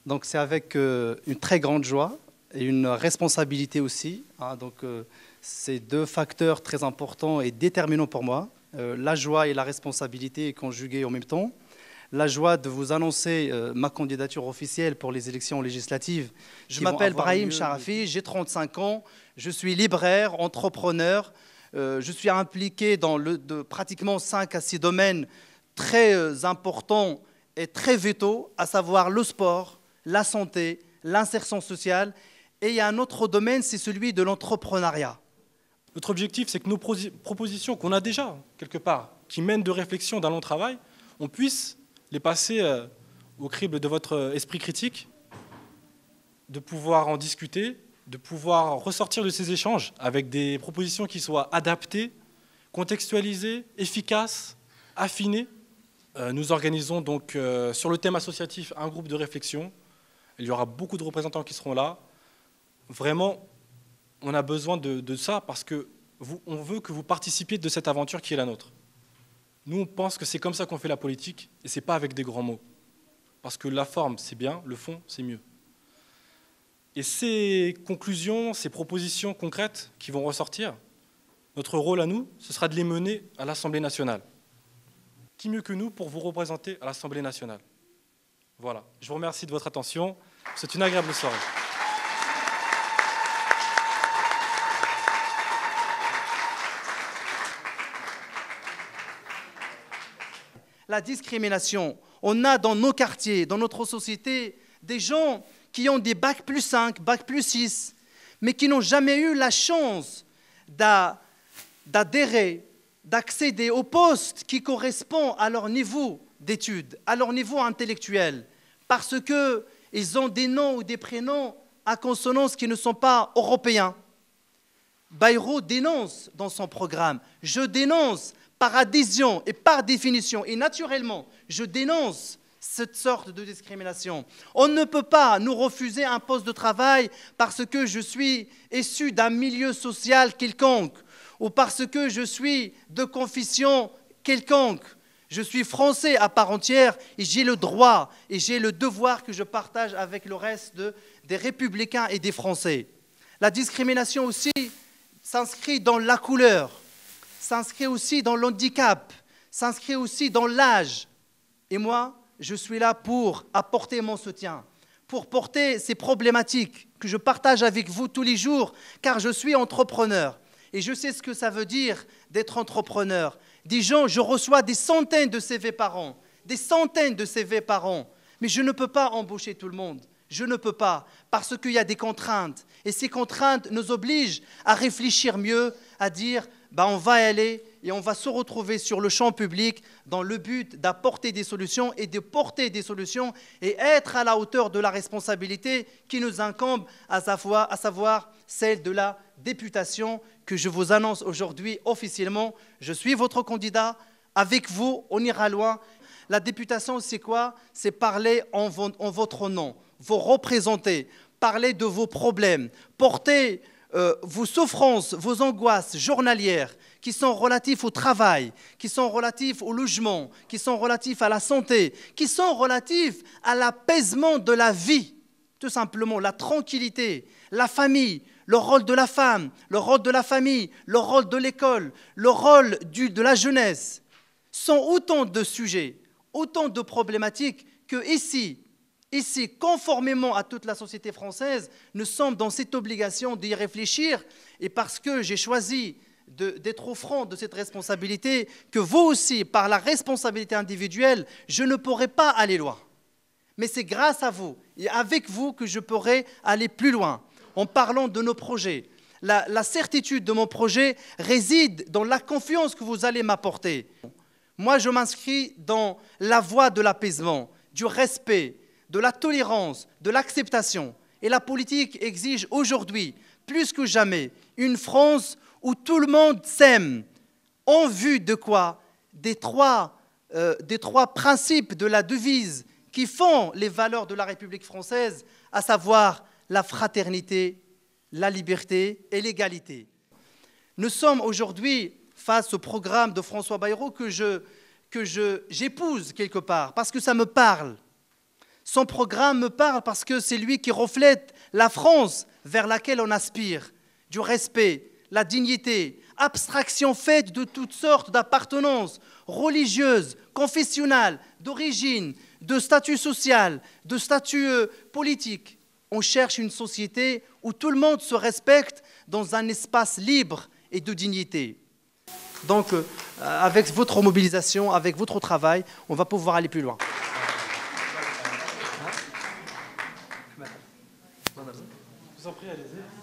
Donc c'est avec une très grande joie et une responsabilité aussi. C'est deux facteurs très importants et déterminants pour moi. La joie et la responsabilité conjuguées en même temps. La joie de vous annoncer ma candidature officielle pour les élections législatives. Je m'appelle Brahim Charafi, j'ai 35 ans, je suis libraire, entrepreneur. Je suis impliqué dans pratiquement 5 à 6 domaines très importants et très vitaux, à savoir le sport, la santé, l'insertion sociale. Et il y a un autre domaine, c'est celui de l'entrepreneuriat. Notre objectif, c'est que nos propositions qu'on a déjà, quelque part, qui mènent de réflexion d'un long travail, on puisse les passer au crible de votre esprit critique, de pouvoir en discuter, de pouvoir ressortir de ces échanges avec des propositions qui soient adaptées, contextualisées, efficaces, affinées. Nous organisons donc sur le thème associatif un groupe de réflexion. Il y aura beaucoup de représentants qui seront là. Vraiment, on a besoin de ça parce qu'on veut que vous participiez de cette aventure qui est la nôtre. Nous, on pense que c'est comme ça qu'on fait la politique et ce n'est pas avec des grands mots. Parce que la forme, c'est bien, le fond, c'est mieux. Et ces conclusions, ces propositions concrètes qui vont ressortir, notre rôle à nous, ce sera de les mener à l'Assemblée nationale. Qui mieux que nous pour vous représenter à l'Assemblée nationale? Voilà. Je vous remercie de votre attention. C'est une agréable soirée. La discrimination. On a dans nos quartiers, dans notre société, des gens qui ont des bac plus 5, bac plus 6, mais qui n'ont jamais eu la chance d'adhérer, d'accéder au poste qui correspond à leur niveau d'études, à leur niveau intellectuel, parce qu'ils ont des noms ou des prénoms à consonance qui ne sont pas européens. Bayrou dénonce dans son programme, je dénonce par adhésion et par définition et naturellement, je dénonce cette sorte de discrimination. On ne peut pas nous refuser un poste de travail parce que je suis issu d'un milieu social quelconque ou parce que je suis de confession quelconque. Je suis français à part entière et j'ai le droit et j'ai le devoir que je partage avec le reste des républicains et des Français. La discrimination aussi s'inscrit dans la couleur, s'inscrit aussi dans l'handicap, s'inscrit aussi dans l'âge. Et moi, je suis là pour apporter mon soutien, pour porter ces problématiques que je partage avec vous tous les jours, car je suis entrepreneur. Et je sais ce que ça veut dire d'être entrepreneur. Des gens, je reçois des centaines de CV par an, des centaines de CV par an, mais je ne peux pas embaucher tout le monde. Je ne peux pas, parce qu'il y a des contraintes. Et ces contraintes nous obligent à réfléchir mieux, à dire on va y aller et on va se retrouver sur le champ public dans le but d'apporter des solutions et de porter des solutions et être à la hauteur de la responsabilité qui nous incombe, à savoir celle de la députation que je vous annonce aujourd'hui officiellement. Je suis votre candidat. Avec vous, on ira loin. La députation, c'est quoi? C'est parler en votre nom, vous représenter, parler de vos problèmes, porter vos souffrances, vos angoisses journalières qui sont relatifs au travail, qui sont relatifs au logement, qui sont relatifs à la santé, qui sont relatifs à l'apaisement de la vie, tout simplement, la tranquillité, la famille, le rôle de la femme, le rôle de la famille, le rôle de l'école, le rôle de la jeunesse, sont autant de sujets, autant de problématiques que ici, conformément à toute la société française, nous sommes dans cette obligation d'y réfléchir. Et parce que j'ai choisi d'être au front de cette responsabilité, que vous aussi, par la responsabilité individuelle, je ne pourrai pas aller loin. Mais c'est grâce à vous et avec vous que je pourrai aller plus loin en parlant de nos projets. La certitude de mon projet réside dans la confiance que vous allez m'apporter. Moi, je m'inscris dans la voie de l'apaisement, du respect, de la tolérance, de l'acceptation. Et la politique exige aujourd'hui, plus que jamais, une France où tout le monde s'aime. En vue de quoi? Des trois principes de la devise qui font les valeurs de la République française, à savoir la fraternité, la liberté et l'égalité. Nous sommes aujourd'hui face au programme de François Bayrou que j'épouse quelque part, parce que ça me parle. Son programme me parle parce que c'est lui qui reflète la France vers laquelle on aspire, du respect, la dignité, abstraction faite de toutes sortes d'appartenances religieuses, confessionnelles, d'origine, de statut social, de statut politique. On cherche une société où tout le monde se respecte dans un espace libre et de dignité. Donc, avec votre mobilisation, avec votre travail, on va pouvoir aller plus loin. Je vous en prie, allez-y.